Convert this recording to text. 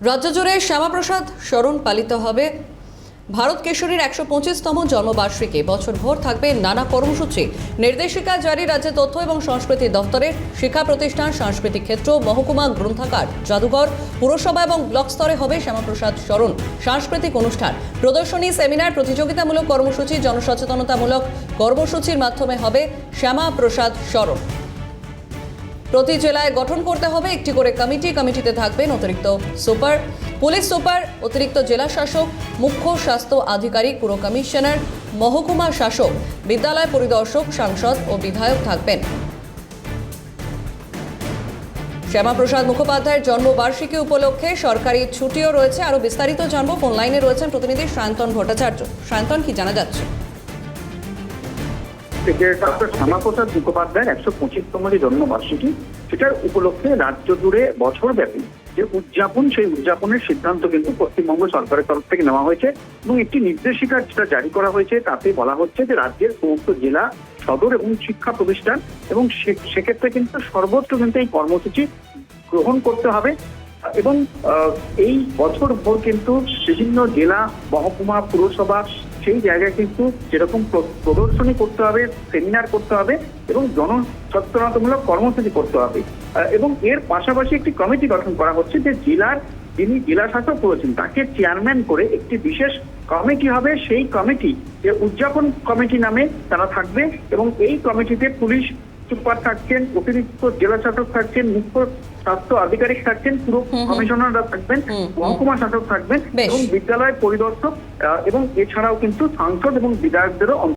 রাজ্য জুড়ে শ্যামাপ্রসাদ স্মরণ পালিত হবে। ভারত কেশরীর ১২৫তম জন্মবার্ষিকী বছরভর থাকবে নানা কর্মসূচি। নির্দেশিকা জারি রাজ্যের তথ্য এবং সংস্কৃতি দপ্তরের। শিক্ষা প্রতিষ্ঠান, সাংস্কৃতিক ক্ষেত্র, মহকুমা, গ্রন্থাগার, জাদুঘর, পুরসভা এবং ব্লক স্তরে হবে শ্যামাপ্রসাদ স্মরণ। সাংস্কৃতিক অনুষ্ঠান, প্রদর্শনী, সেমিনার, প্রতিযোগিতামূলক কর্মসূচি, জনসচেতনতামূলক কর্মসূচির মাধ্যমে হবে শ্যামাপ্রসাদ স্মরণ। প্রতি জেলায় গঠন করতে হবে একটি করে কমিটি। কমিটিতে থাকবেন অতিরিক্ত সুপার, পুলিশ সুপার, অতিরিক্ত জেলা শাসক, মুখ্য স্বাস্থ্য আধিকারিক, পুর কমিশনার, মহকুমা শাসক, বিদ্যালয় পরিদর্শক, সাংসদ ও বিধায়ক থাকবেন। শ্যামাপ্রসাদ মুখোপাধ্যায়ের জন্মবার্ষিকী উপলক্ষে সরকারি ছুটিও রয়েছে। আরো বিস্তারিত জানবো, ফোন লাইনে রয়েছেন প্রতিনিধি সায়ন্তন ভট্টাচার্য। সায়ন্তন, কি জানা যাচ্ছে? ডক্টর শ্যামাপ্রসাদ মুখোপাধ্যায়ের ১২৫তম যে জন্মবার্ষিকী, সেটার উপলক্ষে রাজ্য জুড়ে বছরব্যাপী যে উদযাপন, সেই উদযাপনের সিদ্ধান্ত কিন্তু পশ্চিমবঙ্গ সরকারের তরফ থেকে নেওয়া হয়েছে এবং একটি নির্দেশিকা যেটা জারি করা হয়েছে তাতে বলা হচ্ছে যে রাজ্যের সমস্ত জেলা সদর এবং শিক্ষা প্রতিষ্ঠান এবং সেক্ষেত্রে কিন্তু সর্বত্র কিন্তু এই কর্মসূচি গ্রহণ করতে হবে এবং এই বছর ভোর কিন্তু বিভিন্ন জেলা, মহকুমা, পুরসভা সেই জায়গায় কিন্তু যেরকম প্রদর্শনী করতে হবে, সেমিনার করতে হবে এবং জনসচেতনতামূলক কর্মসূচি করতে হবে এবং এর পাশাপাশি একটি কমিটি গঠন করা হচ্ছে যে জেলার যিনি জেলা শাসক করেছেন তাকে চেয়ারম্যান করে একটি বিশেষ কমিটি হবে। সেই কমিটি যে উদযাপন কমিটি নামে তারা থাকবে এবং এই কমিটিতে পুলিশ সুপার থাকছেন, অতিরিক্ত জেলা শাসক থাকছেন, মুখ্য স্বাস্থ্য আধিকারিক থাকছেন, পুরো কমিশনাররা থাকবেন, মহকুমা শাসক থাকবেন এবং বিদ্যালয় পরিদর্শক এবং এছাড়াও কিন্তু সাংসদ এবং বিধায়কদেরও